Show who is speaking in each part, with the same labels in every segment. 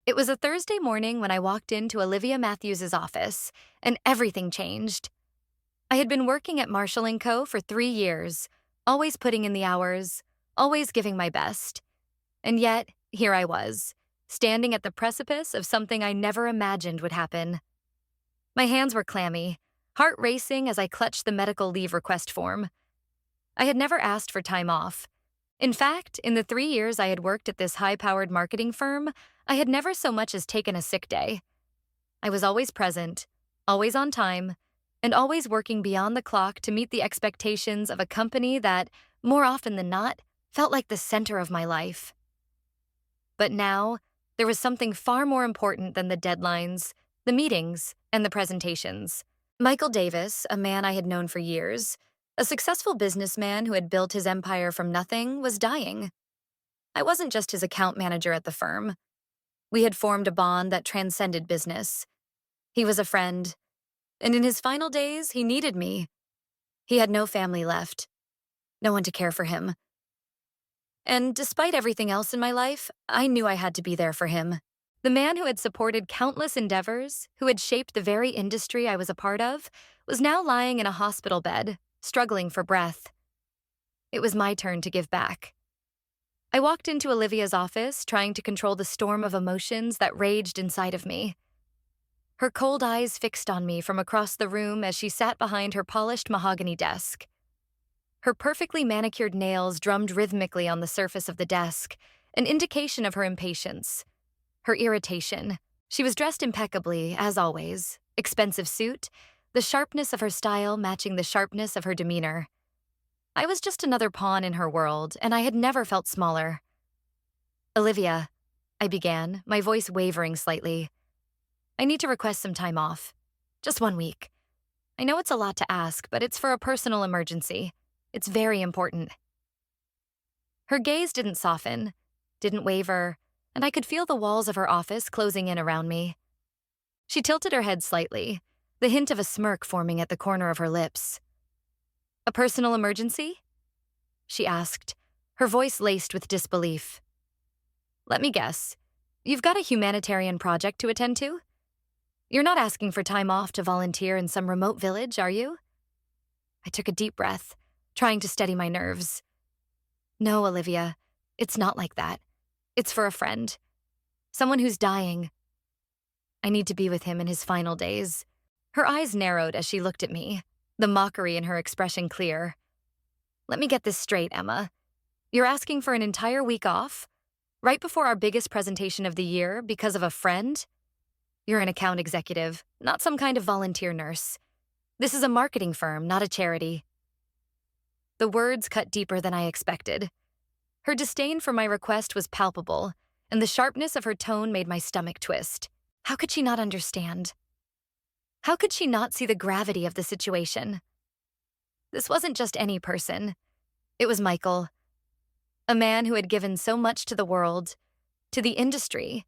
Speaker 1: It was a Thursday morning when I walked into Olivia Matthews's office, and everything changed. I had been working at Marshall & Co. for 3 years, always putting in the hours, always giving my best. And yet, here I was, standing at the precipice of something I never imagined would happen. My hands were clammy, heart racing as I clutched the medical leave request form. I had never asked for time off. In fact, in the 3 years I had worked at this high-powered marketing firm, I had never so much as taken a sick day. I was always present, always on time, and always working beyond the clock to meet the expectations of a company that, more often than not, felt like the center of my life. But now, there was something far more important than the deadlines, the meetings, and the presentations. Michael Davis, a man I had known for years, a successful businessman who had built his empire from nothing, was dying. I wasn't just his account manager at the firm. We had formed a bond that transcended business. He was a friend, and in his final days, he needed me. He had no family left, no one to care for him. And despite everything else in my life, I knew I had to be there for him. The man who had supported countless endeavors, who had shaped the very industry I was a part of, was now lying in a hospital bed, struggling for breath. It was my turn to give back. I walked into Olivia's office, trying to control the storm of emotions that raged inside of me. Her cold eyes fixed on me from across the room as she sat behind her polished mahogany desk. Her perfectly manicured nails drummed rhythmically on the surface of the desk, an indication of her impatience, her irritation. She was dressed impeccably, as always, expensive suit, the sharpness of her style matching the sharpness of her demeanor. I was just another pawn in her world, and I had never felt smaller. "Olivia," I began, my voice wavering slightly. "I need to request some time off. Just 1 week. I know it's a lot to ask, but it's for a personal emergency. It's very important." Her gaze didn't soften, didn't waver, and I could feel the walls of her office closing in around me. She tilted her head slightly, the hint of a smirk forming at the corner of her lips. "A personal emergency?" she asked, her voice laced with disbelief. "Let me guess. You've got a humanitarian project to attend to? You're not asking for time off to volunteer in some remote village, are you?" I took a deep breath, trying to steady my nerves. "No, Olivia, it's not like that. It's for a friend. Someone who's dying. I need to be with him in his final days." Her eyes narrowed as she looked at me, the mockery in her expression clear. "Let me get this straight, Emma. You're asking for an entire week off? Right before our biggest presentation of the year because of a friend? You're an account executive, not some kind of volunteer nurse. This is a marketing firm, not a charity." The words cut deeper than I expected. Her disdain for my request was palpable, and the sharpness of her tone made my stomach twist. How could she not understand? How could she not see the gravity of the situation? This wasn't just any person. It was Michael, a man who had given so much to the world, to the industry,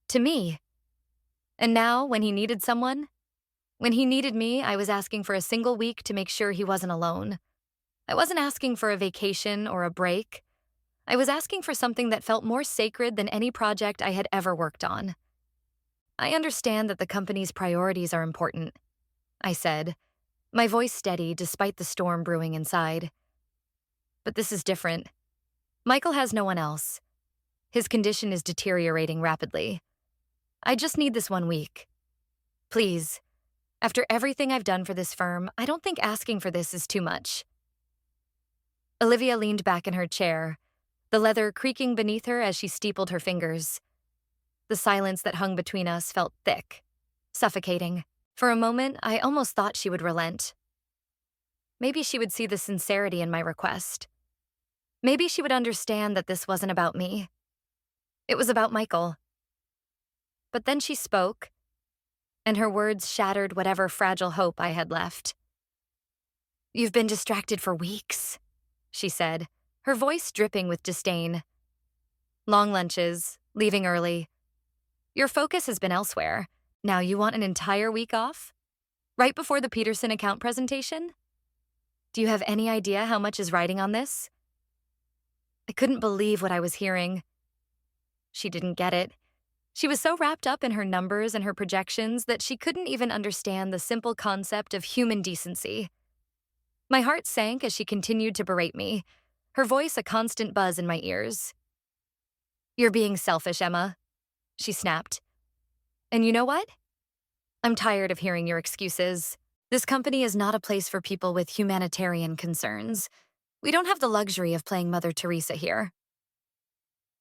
Speaker 1: to me. And now, when he needed someone, when he needed me, I was asking for a single week to make sure he wasn't alone. I wasn't asking for a vacation or a break. I was asking for something that felt more sacred than any project I had ever worked on. "I understand that the company's priorities are important," I said, my voice steady despite the storm brewing inside. "But this is different. Michael has no one else. His condition is deteriorating rapidly. I just need this 1 week. Please, after everything I've done for this firm, I don't think asking for this is too much." Olivia leaned back in her chair, the leather creaking beneath her as she steepled her fingers. The silence that hung between us felt thick, suffocating. For a moment, I almost thought she would relent. Maybe she would see the sincerity in my request. Maybe she would understand that this wasn't about me. It was about Michael. But then she spoke, and her words shattered whatever fragile hope I had left. "You've been distracted for weeks," she said, her voice dripping with disdain. "Long lunches, leaving early. Your focus has been elsewhere. Now you want an entire week off? Right before the Peterson account presentation? Do you have any idea how much is riding on this?" I couldn't believe what I was hearing. She didn't get it. She was so wrapped up in her numbers and her projections that she couldn't even understand the simple concept of human decency. My heart sank as she continued to berate me, her voice a constant buzz in my ears. "You're being selfish, Emma," she snapped. "And you know what? I'm tired of hearing your excuses. This company is not a place for people with humanitarian concerns. We don't have the luxury of playing Mother Teresa here."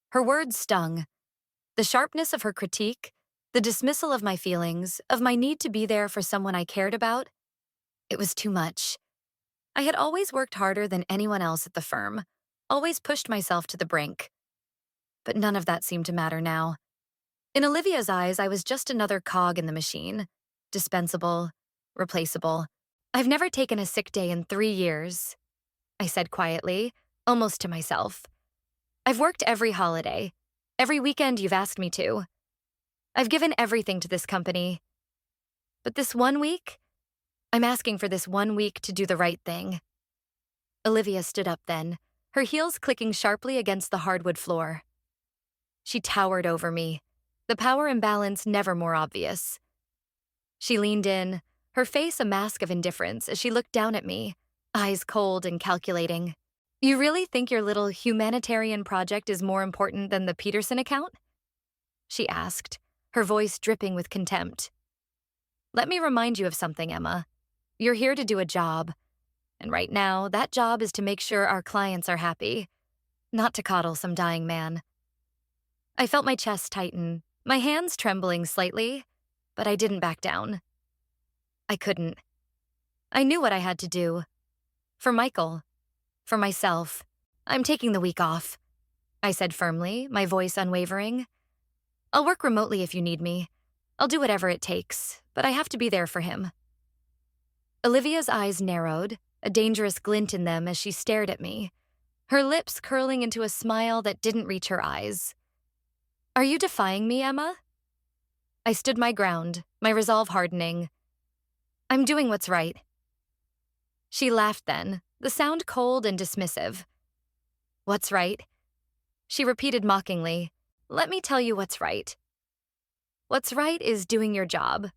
Speaker 1: Her words stung. The sharpness of her critique, the dismissal of my feelings, of my need to be there for someone I cared about, it was too much. I had always worked harder than anyone else at the firm, always pushed myself to the brink. But none of that seemed to matter now. In Olivia's eyes, I was just another cog in the machine, dispensable, replaceable. "I've never taken a sick day in 3 years," I said quietly, almost to myself. "I've worked every holiday, every weekend you've asked me to. I've given everything to this company. But this 1 week, I'm asking for this 1 week to do the right thing." Olivia stood up then, her heels clicking sharply against the hardwood floor. She towered over me, the power imbalance never more obvious. She leaned in, her face a mask of indifference as she looked down at me, eyes cold and calculating. "You really think your little humanitarian project is more important than the Peterson account?" she asked, her voice dripping with contempt. "Let me remind you of something, Emma. You're here to do a job, and right now, that job is to make sure our clients are happy, not to coddle some dying man." I felt my chest tighten, my hands trembling slightly, but I didn't back down. I couldn't. I knew what I had to do. For Michael. For myself. "I'm taking the week off," I said firmly, my voice unwavering. "I'll work remotely if you need me. I'll do whatever it takes, but I have to be there for him." Olivia's eyes narrowed, a dangerous glint in them as she stared at me, her lips curling into a smile that didn't reach her eyes. "Are you defying me, Emma?" I stood my ground, my resolve hardening. "I'm doing what's right." She laughed then, the sound cold and dismissive. "What's right?" She repeated mockingly. "Let me tell you what's right. What's right is doing your job.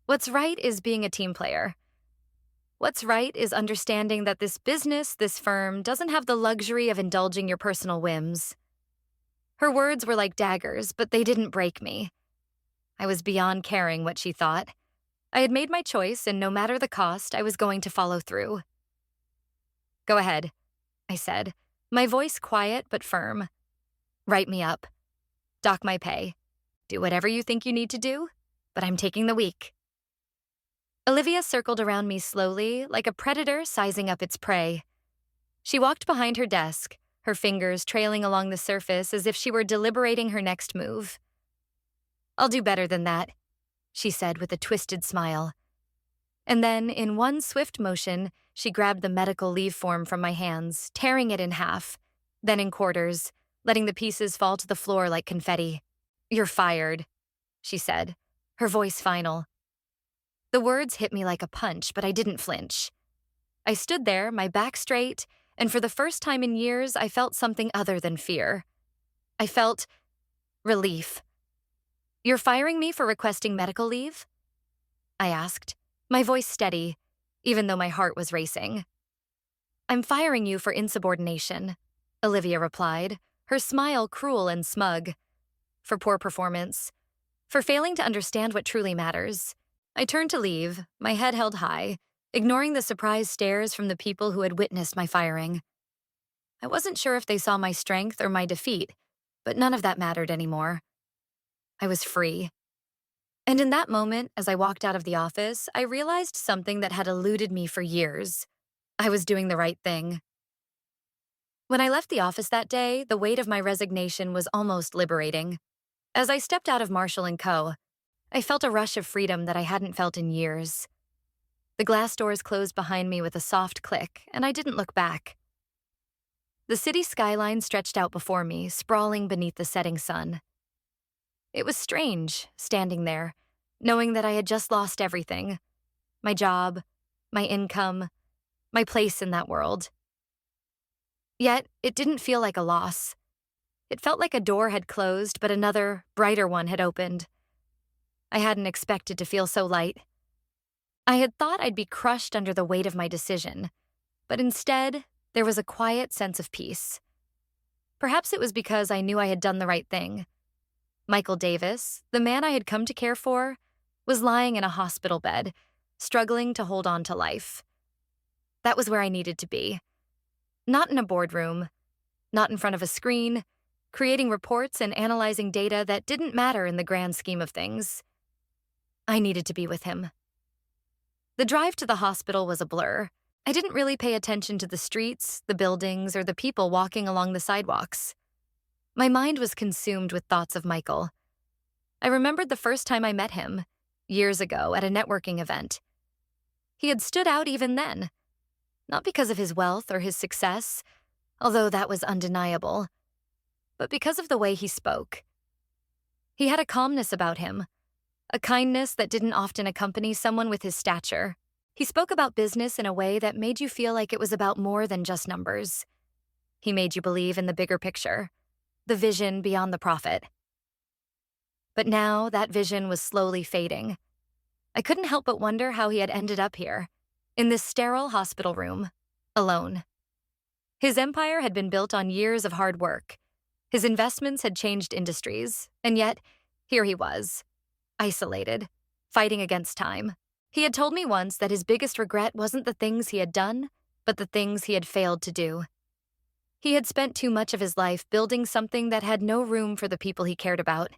Speaker 1: What's right is being a team player. What's right is understanding that this business, this firm, doesn't have the luxury of indulging your personal whims." Her words were like daggers, but they didn't break me. I was beyond caring what she thought. I had made my choice, and no matter the cost, I was going to follow through. "Go ahead," I said, my voice quiet but firm. "Write me up. Dock my pay. Do whatever you think you need to do, but I'm taking the week." Olivia circled around me slowly, like a predator sizing up its prey. She walked behind her desk, her fingers trailing along the surface as if she were deliberating her next move. "I'll do better than that," she said with a twisted smile. And then, in one swift motion, she grabbed the medical leave form from my hands, tearing it in half, then in quarters, letting the pieces fall to the floor like confetti. "You're fired," she said, her voice final. The words hit me like a punch, but I didn't flinch. I stood there, my back straight, and for the first time in years, I felt something other than fear. I felt relief. "You're firing me for requesting medical leave?" I asked, my voice steady, even though my heart was racing. "I'm firing you for insubordination," Olivia replied, her smile cruel and smug. "For poor performance. For failing to understand what truly matters." I turned to leave, my head held high, ignoring the surprised stares from the people who had witnessed my firing. I wasn't sure if they saw my strength or my defeat, but none of that mattered anymore. I was free. And in that moment, as I walked out of the office, I realized something that had eluded me for years. I was doing the right thing. When I left the office that day, the weight of my resignation was almost liberating. As I stepped out of Marshall & Co., I felt a rush of freedom that I hadn't felt in years. The glass doors closed behind me with a soft click, and I didn't look back. The city skyline stretched out before me, sprawling beneath the setting sun. It was strange, standing there, knowing that I had just lost everything. My job, my income, my place in that world. Yet, it didn't feel like a loss. It felt like a door had closed, but another, brighter one had opened. I hadn't expected to feel so light. I had thought I'd be crushed under the weight of my decision, but instead, there was a quiet sense of peace. Perhaps it was because I knew I had done the right thing. Michael Davis, the man I had come to care for, was lying in a hospital bed, struggling to hold on to life. That was where I needed to be. Not in a boardroom, not in front of a screen, creating reports and analyzing data that didn't matter in the grand scheme of things. I needed to be with him. The drive to the hospital was a blur. I didn't really pay attention to the streets, the buildings, or the people walking along the sidewalks. My mind was consumed with thoughts of Michael. I remembered the first time I met him, years ago at a networking event. He had stood out even then, not because of his wealth or his success, although that was undeniable, but because of the way he spoke. He had a calmness about him, a kindness that didn't often accompany someone with his stature. He spoke about business in a way that made you feel like it was about more than just numbers. He made you believe in the bigger picture, the vision beyond the profit. But now that vision was slowly fading. I couldn't help but wonder how he had ended up here, in this sterile hospital room, alone. His empire had been built on years of hard work. His investments had changed industries, and yet, here he was, isolated, fighting against time. He had told me once that his biggest regret wasn't the things he had done, but the things he had failed to do. He had spent too much of his life building something that had no room for the people he cared about.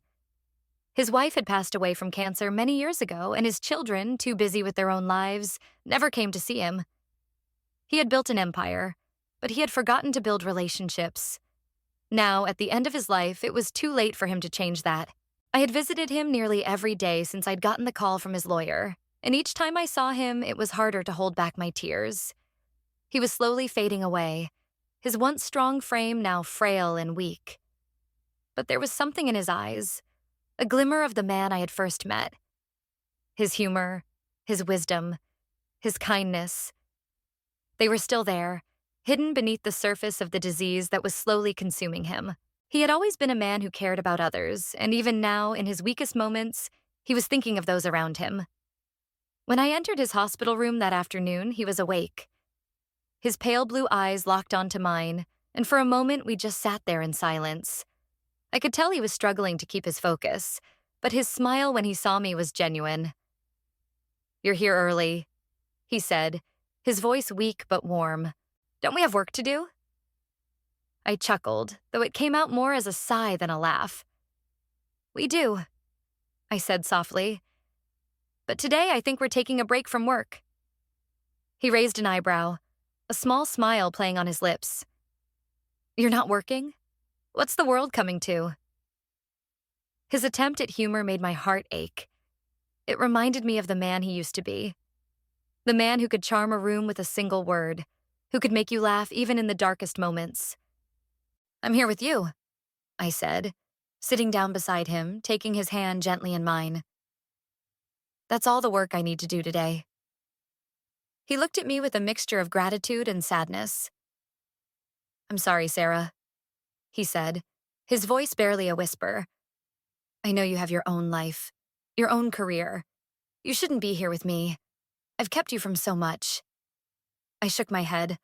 Speaker 1: His wife had passed away from cancer many years ago, and his children, too busy with their own lives, never came to see him. He had built an empire, but he had forgotten to build relationships. Now, at the end of his life, it was too late for him to change that. I had visited him nearly every day since I'd gotten the call from his lawyer, and each time I saw him, it was harder to hold back my tears. He was slowly fading away, his once strong frame now frail and weak. But there was something in his eyes, a glimmer of the man I had first met. His humor, his wisdom, his kindness. They were still there, hidden beneath the surface of the disease that was slowly consuming him. He had always been a man who cared about others, and even now, in his weakest moments, he was thinking of those around him. When I entered his hospital room that afternoon, he was awake. His pale blue eyes locked onto mine, and for a moment we just sat there in silence. I could tell he was struggling to keep his focus, but his smile when he saw me was genuine. "You're here early," he said, his voice weak but warm. "Don't we have work to do?" I chuckled, though it came out more as a sigh than a laugh. "We do," I said softly. "But today I think we're taking a break from work." He raised an eyebrow, a small smile playing on his lips. "You're not working? What's the world coming to?" His attempt at humor made my heart ache. It reminded me of the man he used to be. The man who could charm a room with a single word, who could make you laugh even in the darkest moments. "I'm here with you," I said, sitting down beside him, taking his hand gently in mine. "That's all the work I need to do today." He looked at me with a mixture of gratitude and sadness. "I'm sorry, Sarah," he said, his voice barely a whisper. "I know you have your own life, your own career. You shouldn't be here with me. I've kept you from so much." I shook my head,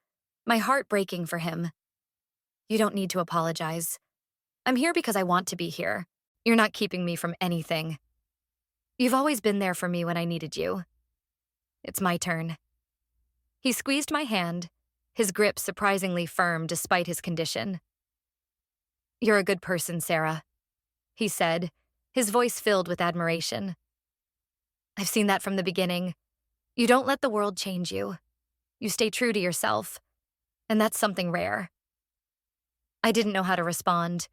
Speaker 1: my heart breaking for him. "You don't need to apologize. I'm here because I want to be here. You're not keeping me from anything. You've always been there for me when I needed you. It's my turn." He squeezed my hand, his grip surprisingly firm despite his condition. "You're a good person, Sarah," he said, his voice filled with admiration. "I've seen that from the beginning. You don't let the world change you. You stay true to yourself, and that's something rare." I didn't know how to respond.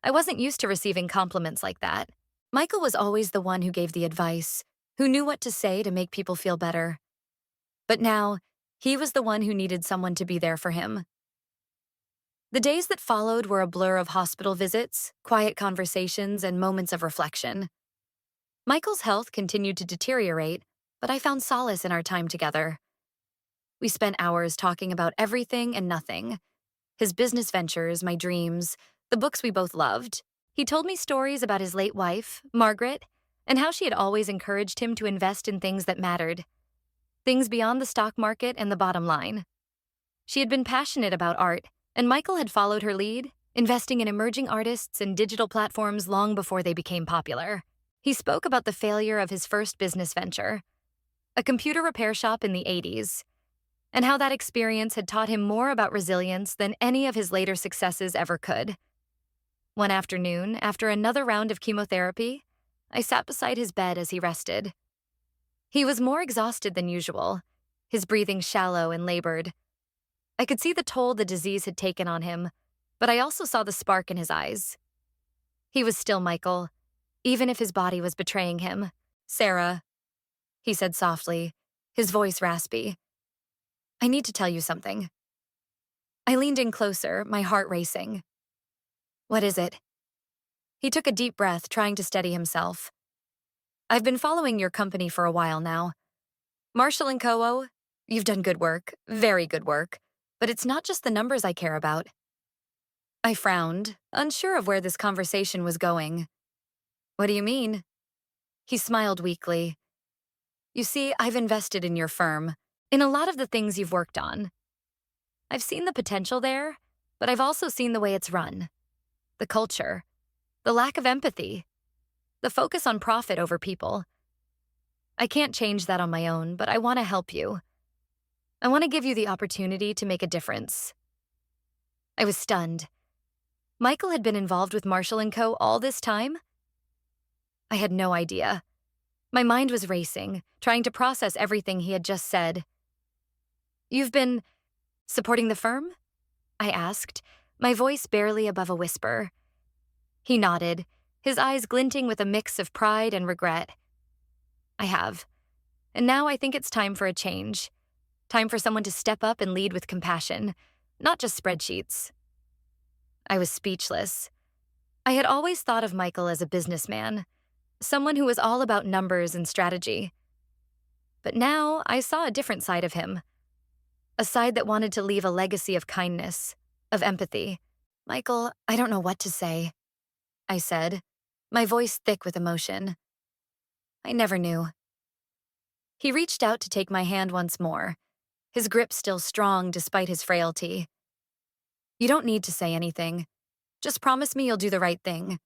Speaker 1: I wasn't used to receiving compliments like that. Michael was always the one who gave the advice, who knew what to say to make people feel better. But now, he was the one who needed someone to be there for him. The days that followed were a blur of hospital visits, quiet conversations, and moments of reflection. Michael's health continued to deteriorate, but I found solace in our time together. We spent hours talking about everything and nothing. His business ventures, my dreams, the books we both loved. He told me stories about his late wife, Margaret, and how she had always encouraged him to invest in things that mattered, things beyond the stock market and the bottom line. She had been passionate about art, and Michael had followed her lead, investing in emerging artists and digital platforms long before they became popular. He spoke about the failure of his first business venture, a computer repair shop in the 80s, and how that experience had taught him more about resilience than any of his later successes ever could. One afternoon, after another round of chemotherapy, I sat beside his bed as he rested. He was more exhausted than usual, his breathing shallow and labored. I could see the toll the disease had taken on him, but I also saw the spark in his eyes. He was still Michael, even if his body was betraying him. "Sarah," he said softly, his voice raspy, "I need to tell you something." I leaned in closer, my heart racing. "What is it?" He took a deep breath, trying to steady himself. "I've been following your company for a while now. Marshall & Co., you've done good work, very good work, but it's not just the numbers I care about." I frowned, unsure of where this conversation was going. "What do you mean?" He smiled weakly. "You see, I've invested in your firm, in a lot of the things you've worked on. I've seen the potential there, but I've also seen the way it's run. The culture, the lack of empathy, the focus on profit over people. I can't change that on my own, but I want to help you. I want to give you the opportunity to make a difference." I was stunned. Michael had been involved with Marshall & Co. all this time? I had no idea. My mind was racing, trying to process everything he had just said. "You've been supporting the firm?" I asked, my voice barely above a whisper. He nodded, his eyes glinting with a mix of pride and regret. "I have. And now I think it's time for a change. Time for someone to step up and lead with compassion, not just spreadsheets." I was speechless. I had always thought of Michael as a businessman, someone who was all about numbers and strategy. But now I saw a different side of him, a side that wanted to leave a legacy of kindness, of empathy. "Michael, I don't know what to say," I said, my voice thick with emotion. "I never knew." He reached out to take my hand once more, his grip still strong despite his frailty. "You don't need to say anything. Just promise me you'll do the right thing.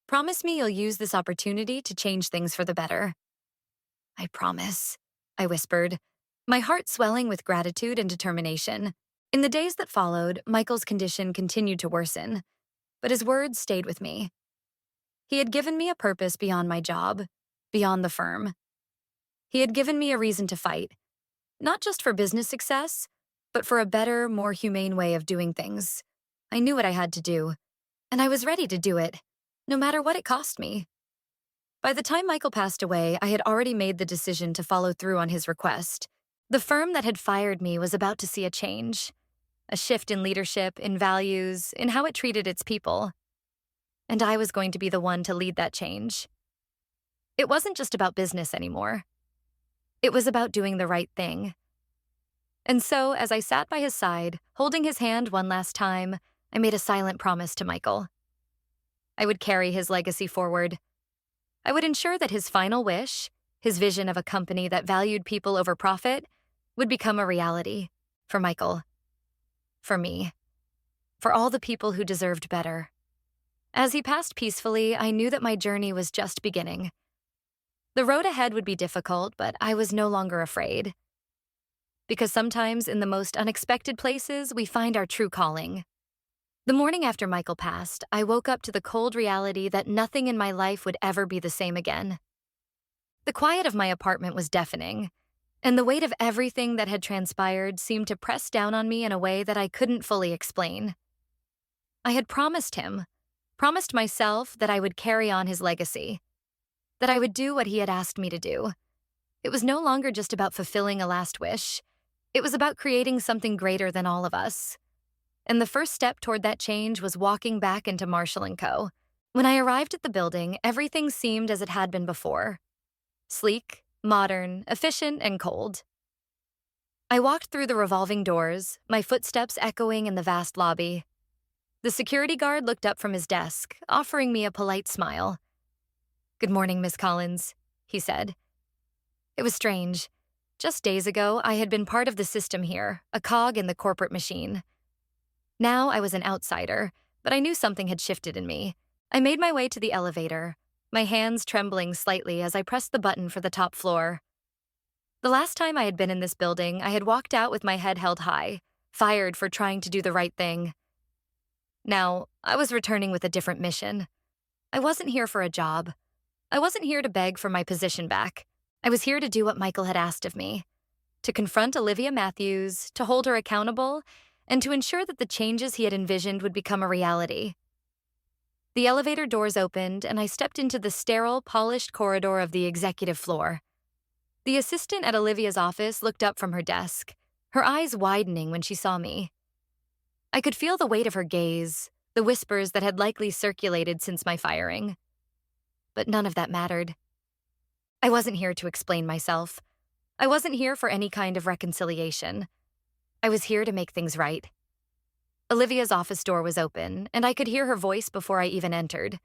Speaker 1: Promise me you'll use this opportunity to change things for the better." "I promise," I whispered, my heart swelling with gratitude and determination. In the days that followed, Michael's condition continued to worsen, but his words stayed with me. He had given me a purpose beyond my job, beyond the firm. He had given me a reason to fight, not just for business success, but for a better, more humane way of doing things. I knew what I had to do, and I was ready to do it, no matter what it cost me. By the time Michael passed away, I had already made the decision to follow through on his request. The firm that had fired me was about to see a change, a shift in leadership, in values, in how it treated its people. And I was going to be the one to lead that change. It wasn't just about business anymore. It was about doing the right thing. And so, as I sat by his side, holding his hand one last time, I made a silent promise to Michael. I would carry his legacy forward. I would ensure that his final wish, his vision of a company that valued people over profit, would become a reality for Michael, for me, for all the people who deserved better. As he passed peacefully, I knew that my journey was just beginning. The road ahead would be difficult, but I was no longer afraid. Because sometimes in the most unexpected places, we find our true calling. The morning after Michael passed, I woke up to the cold reality that nothing in my life would ever be the same again. The quiet of my apartment was deafening, and the weight of everything that had transpired seemed to press down on me in a way that I couldn't fully explain. I had promised him, promised myself that I would carry on his legacy, that I would do what he had asked me to do. It was no longer just about fulfilling a last wish. It was about creating something greater than all of us. And the first step toward that change was walking back into Marshall & Co. When I arrived at the building, everything seemed as it had been before. Sleek, modern, efficient, and cold. I walked through the revolving doors, my footsteps echoing in the vast lobby. The security guard looked up from his desk, offering me a polite smile. "Good morning, Miss Collins," he said. It was strange. Just days ago, I had been part of the system here, a cog in the corporate machine. Now I was an outsider, but I knew something had shifted in me. I made my way to the elevator, my hands trembling slightly as I pressed the button for the top floor. The last time I had been in this building, I had walked out with my head held high, fired for trying to do the right thing. Now, I was returning with a different mission. I wasn't here for a job. I wasn't here to beg for my position back. I was here to do what Michael had asked of me, to confront Olivia Matthews, to hold her accountable, and to ensure that the changes he had envisioned would become a reality. The elevator doors opened, and I stepped into the sterile, polished corridor of the executive floor. The assistant at Olivia's office looked up from her desk, her eyes widening when she saw me. I could feel the weight of her gaze, the whispers that had likely circulated since my firing. But none of that mattered. I wasn't here to explain myself. I wasn't here for any kind of reconciliation. I was here to make things right. Olivia's office door was open, and I could hear her voice before I even entered.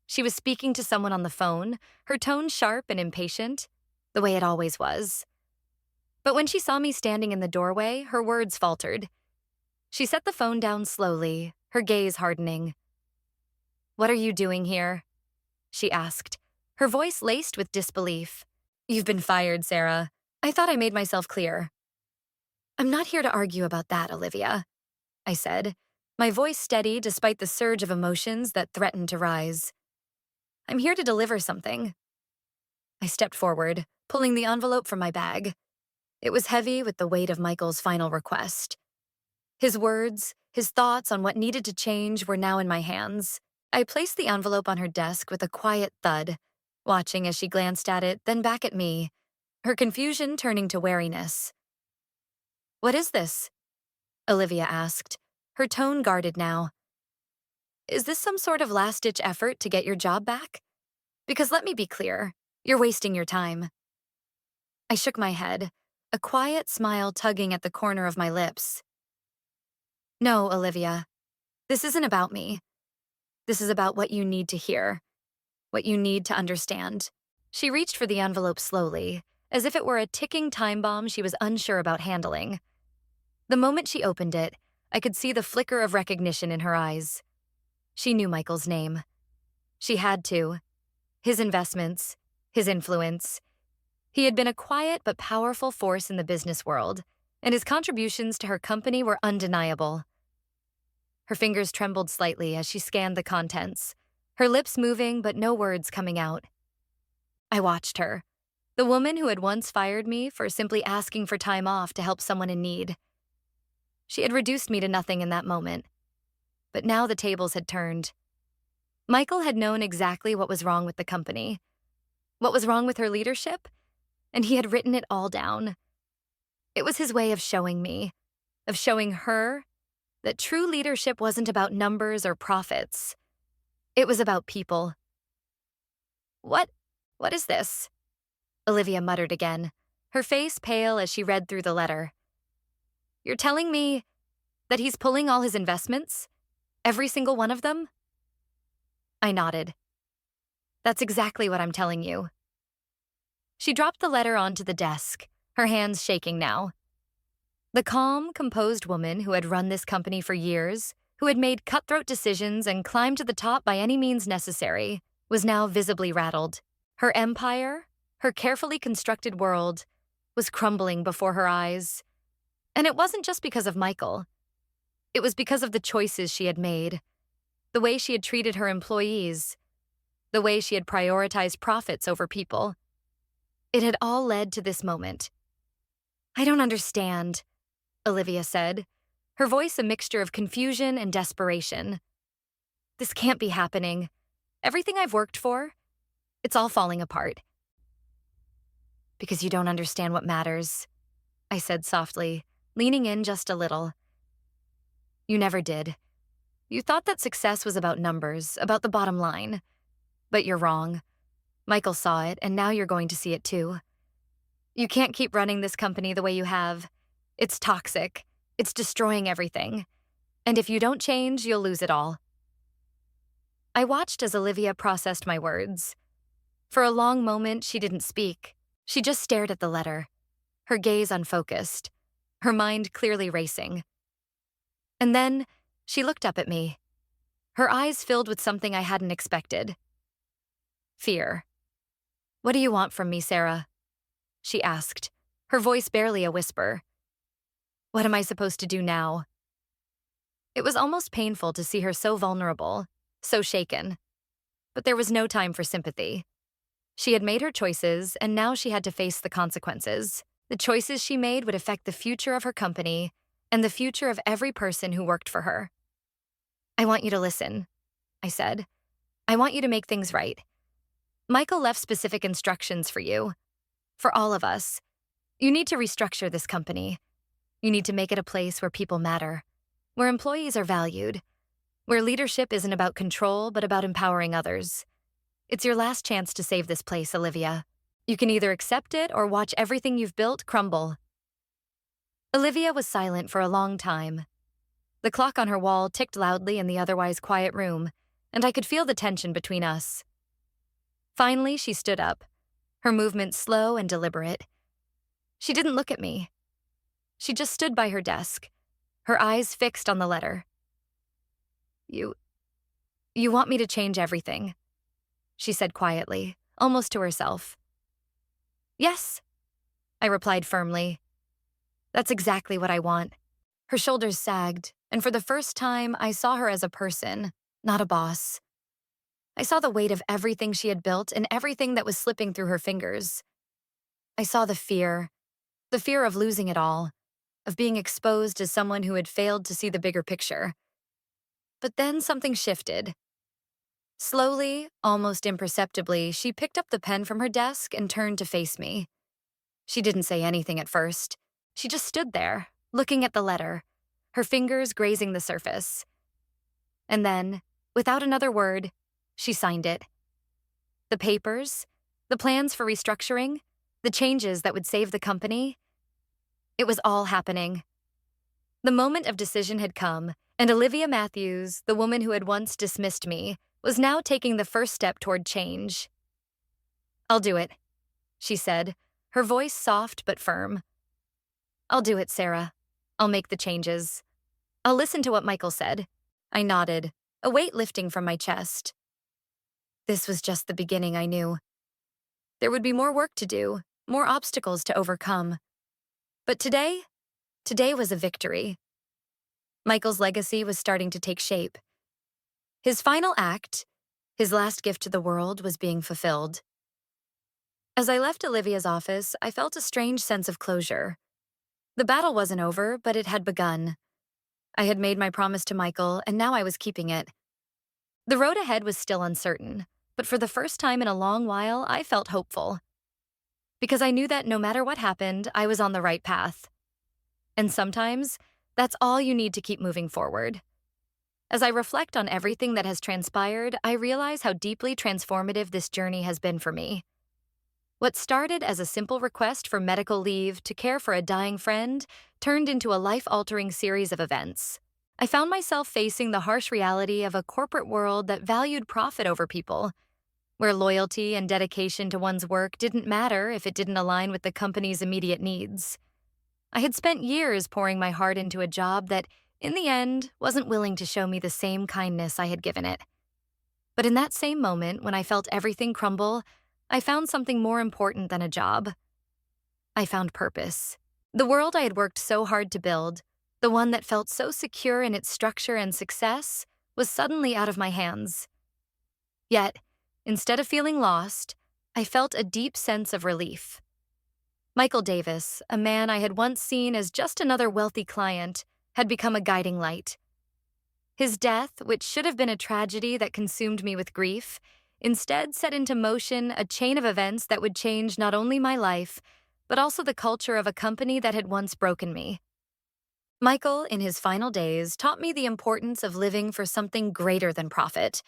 Speaker 1: She was speaking to someone on the phone, her tone sharp and impatient, the way it always was. But when she saw me standing in the doorway, her words faltered. She set the phone down slowly, her gaze hardening. "What are you doing here?" she asked, her voice laced with disbelief. "You've been fired, Sarah. I thought I made myself clear." "I'm not here to argue about that, Olivia," I said, my voice steady despite the surge of emotions that threatened to rise. "I'm here to deliver something." I stepped forward, pulling the envelope from my bag. It was heavy with the weight of Michael's final request. His words, his thoughts on what needed to change were now in my hands. I placed the envelope on her desk with a quiet thud, watching as she glanced at it, then back at me, her confusion turning to wariness. "What is this?" Olivia asked, her tone guarded now. "Is this some sort of last-ditch effort to get your job back? Because let me be clear, you're wasting your time." I shook my head, a quiet smile tugging at the corner of my lips. "No, Olivia, this isn't about me. This is about what you need to hear, what you need to understand." She reached for the envelope slowly, as if it were a ticking time bomb she was unsure about handling. The moment she opened it, I could see the flicker of recognition in her eyes. She knew Michael's name. She had to. His investments, his influence. He had been a quiet but powerful force in the business world, and his contributions to her company were undeniable. Her fingers trembled slightly as she scanned the contents, her lips moving but no words coming out. I watched her, the woman who had once fired me for simply asking for time off to help someone in need. She had reduced me to nothing in that moment. But now the tables had turned. Michael had known exactly what was wrong with the company, what was wrong with her leadership, and he had written it all down. It was his way of showing me, of showing her, that true leadership wasn't about numbers or profits. It was about people. What is this?" Olivia muttered again, her face pale as she read through the letter. "You're telling me that he's pulling all his investments? Every single one of them?" I nodded. "That's exactly what I'm telling you." She dropped the letter onto the desk, her hands shaking now. The calm, composed woman who had run this company for years, who had made cutthroat decisions and climbed to the top by any means necessary, was now visibly rattled. Her empire, her carefully constructed world, was crumbling before her eyes. And it wasn't just because of Michael. It was because of the choices she had made, the way she had treated her employees, the way she had prioritized profits over people. It had all led to this moment. "I don't understand," Olivia said, her voice a mixture of confusion and desperation. "This can't be happening. Everything I've worked for, it's all falling apart." "Because you don't understand what matters," I said softly, leaning in just a little. "You never did. You thought that success was about numbers, about the bottom line. But you're wrong. Michael saw it, and now you're going to see it too. You can't keep running this company the way you have. It's toxic. It's destroying everything. And if you don't change, you'll lose it all. I watched as Olivia processed my words. For a long moment, she didn't speak. She just stared at the letter, her gaze unfocused, her mind clearly racing. And then she looked up at me, her eyes filled with something I hadn't expected. Fear. "What do you want from me, Sarah?" she asked, her voice barely a whisper. "What am I supposed to do now?" It was almost painful to see her so vulnerable, so shaken. But there was no time for sympathy. She had made her choices, and now she had to face the consequences. The choices she made would affect the future of her company and the future of every person who worked for her. "I want you to listen," I said. "I want you to make things right. Michael left specific instructions for you, for all of us. You need to restructure this company. You need to make it a place where people matter, where employees are valued, where leadership isn't about control but about empowering others. It's your last chance to save this place, Olivia. You can either accept it or watch everything you've built crumble." Olivia was silent for a long time. The clock on her wall ticked loudly in the otherwise quiet room, and I could feel the tension between us. Finally, she stood up, her movement slow and deliberate. She didn't look at me. She just stood by her desk, her eyes fixed on the letter. You want me to change everything," she said quietly, almost to herself. "Yes," I replied firmly. "That's exactly what I want." Her shoulders sagged, and for the first time, I saw her as a person, not a boss. I saw the weight of everything she had built and everything that was slipping through her fingers. I saw the fear of losing it all, of being exposed as someone who had failed to see the bigger picture. But then something shifted. Slowly, almost imperceptibly, she picked up the pen from her desk and turned to face me. She didn't say anything at first. She just stood there, looking at the letter, her fingers grazing the surface. And then, without another word, she signed it. The papers, the plans for restructuring, the changes that would save the company. It was all happening. The moment of decision had come, and Olivia Matthews, the woman who had once dismissed me, was now taking the first step toward change. "I'll do it," she said, her voice soft but firm. "I'll do it, Sarah. I'll make the changes. I'll listen to what Michael said." I nodded, a weight lifting from my chest. This was just the beginning, I knew. There would be more work to do, more obstacles to overcome. But today was a victory. Michael's legacy was starting to take shape. His final act, his last gift to the world, was being fulfilled. As I left Olivia's office, I felt a strange sense of closure. The battle wasn't over, but it had begun. I had made my promise to Michael, and now I was keeping it. The road ahead was still uncertain, but for the first time in a long while, I felt hopeful. Because I knew that no matter what happened, I was on the right path. And sometimes, that's all you need to keep moving forward. As I reflect on everything that has transpired, I realize how deeply transformative this journey has been for me. What started as a simple request for medical leave to care for a dying friend turned into a life-altering series of events. I found myself facing the harsh reality of a corporate world that valued profit over people, where loyalty and dedication to one's work didn't matter if it didn't align with the company's immediate needs. I had spent years pouring my heart into a job that, in the end, wasn't willing to show me the same kindness I had given it. But in that same moment, when I felt everything crumble, I found something more important than a job. I found purpose. The world I had worked so hard to build, the one that felt so secure in its structure and success, was suddenly out of my hands. Yet, instead of feeling lost, I felt a deep sense of relief. Michael Davis, a man I had once seen as just another wealthy client, had become a guiding light. His death, which should have been a tragedy that consumed me with grief, instead set into motion a chain of events that would change not only my life, but also the culture of a company that had once broken me. Michael, in his final days, taught me the importance of living for something greater than profit.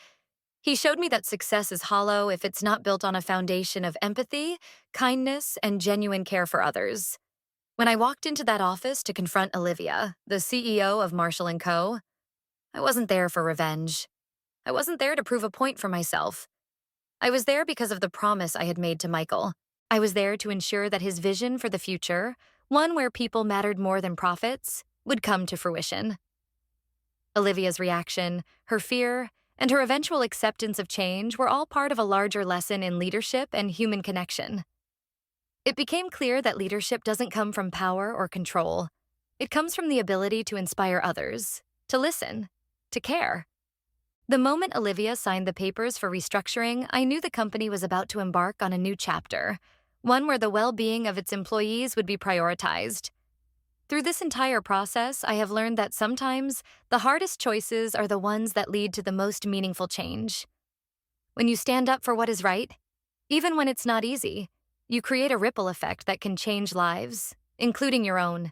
Speaker 1: He showed me that success is hollow if it's not built on a foundation of empathy, kindness, and genuine care for others. When I walked into that office to confront Olivia, the CEO of Marshall & Co., I wasn't there for revenge. I wasn't there to prove a point for myself. I was there because of the promise I had made to Michael. I was there to ensure that his vision for the future, one where people mattered more than profits, would come to fruition. Olivia's reaction, her fear, and her eventual acceptance of change were all part of a larger lesson in leadership and human connection. It became clear that leadership doesn't come from power or control. It comes from the ability to inspire others, to listen, to care. The moment Olivia signed the papers for restructuring, I knew the company was about to embark on a new chapter, one where the well-being of its employees would be prioritized. Through this entire process, I have learned that sometimes the hardest choices are the ones that lead to the most meaningful change. When you stand up for what is right, even when it's not easy, you create a ripple effect that can change lives, including your own.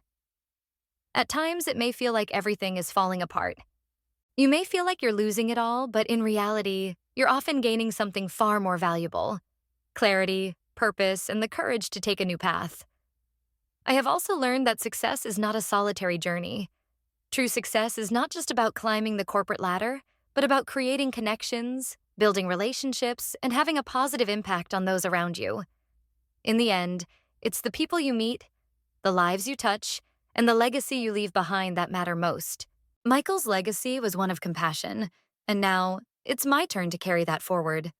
Speaker 1: At times, it may feel like everything is falling apart. You may feel like you're losing it all, but in reality, you're often gaining something far more valuable: clarity, purpose, and the courage to take a new path. I have also learned that success is not a solitary journey. True success is not just about climbing the corporate ladder, but about creating connections, building relationships, and having a positive impact on those around you. In the end, it's the people you meet, the lives you touch, and the legacy you leave behind that matter most. Michael's legacy was one of compassion, and now it's my turn to carry that forward.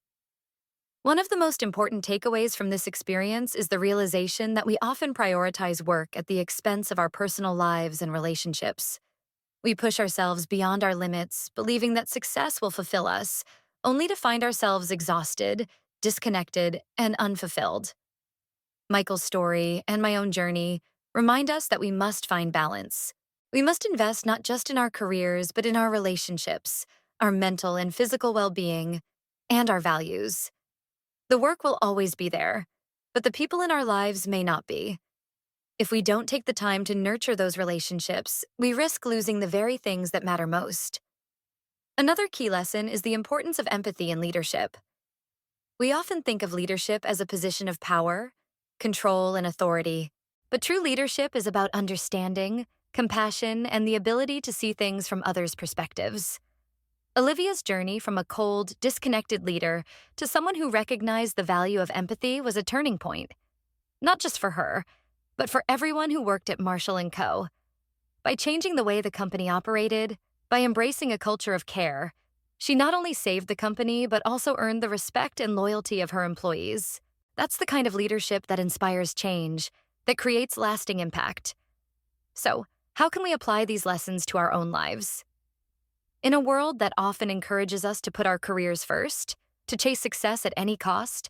Speaker 1: One of the most important takeaways from this experience is the realization that we often prioritize work at the expense of our personal lives and relationships. We push ourselves beyond our limits, believing that success will fulfill us, only to find ourselves exhausted, disconnected, and unfulfilled. Michael's story and my own journey remind us that we must find balance. We must invest not just in our careers, but in our relationships, our mental and physical well-being, and our values. The work will always be there, but the people in our lives may not be. If we don't take the time to nurture those relationships, we risk losing the very things that matter most. Another key lesson is the importance of empathy in leadership. We often think of leadership as a position of power, control, and authority, but true leadership is about understanding, compassion, and the ability to see things from others' perspectives. Olivia's journey from a cold, disconnected leader to someone who recognized the value of empathy was a turning point. Not just for her, but for everyone who worked at Marshall & Co. By changing the way the company operated, by embracing a culture of care, she not only saved the company but also earned the respect and loyalty of her employees. That's the kind of leadership that inspires change, that creates lasting impact. So, how can we apply these lessons to our own lives? In a world that often encourages us to put our careers first, to chase success at any cost,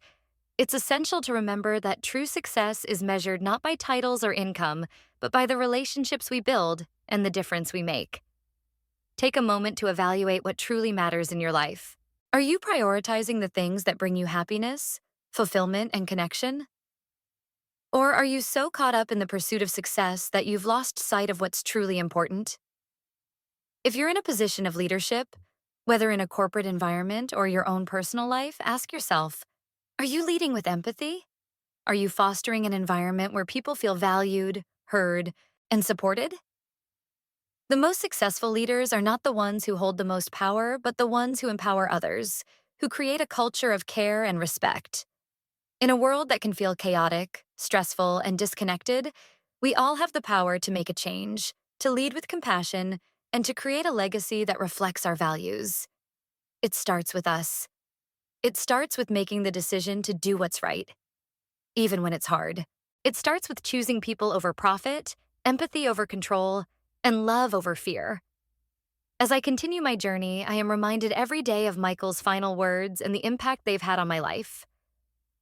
Speaker 1: it's essential to remember that true success is measured not by titles or income, but by the relationships we build and the difference we make. Take a moment to evaluate what truly matters in your life. Are you prioritizing the things that bring you happiness, fulfillment, and connection? Or are you so caught up in the pursuit of success that you've lost sight of what's truly important? If you're in a position of leadership, whether in a corporate environment or your own personal life, ask yourself, are you leading with empathy? Are you fostering an environment where people feel valued, heard, and supported? The most successful leaders are not the ones who hold the most power, but the ones who empower others, who create a culture of care and respect. In a world that can feel chaotic, stressful, and disconnected, we all have the power to make a change, to lead with compassion, and to create a legacy that reflects our values. It starts with us. It starts with making the decision to do what's right, even when it's hard. It starts with choosing people over profit, empathy over control, and love over fear. As I continue my journey, I am reminded every day of Michael's final words and the impact they've had on my life.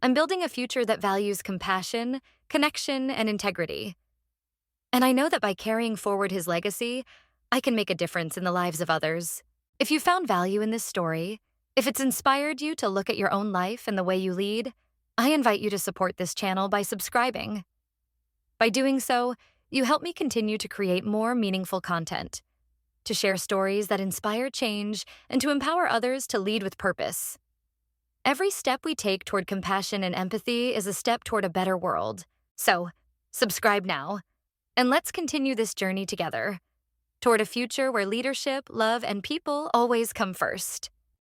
Speaker 1: I'm building a future that values compassion, connection, and integrity. And I know that by carrying forward his legacy, I can make a difference in the lives of others. If you found value in this story, if it's inspired you to look at your own life and the way you lead, I invite you to support this channel by subscribing. By doing so, you help me continue to create more meaningful content, to share stories that inspire change, and to empower others to lead with purpose. Every step we take toward compassion and empathy is a step toward a better world. So, subscribe now, and let's continue this journey together. toward a future where leadership, love, and people always come first.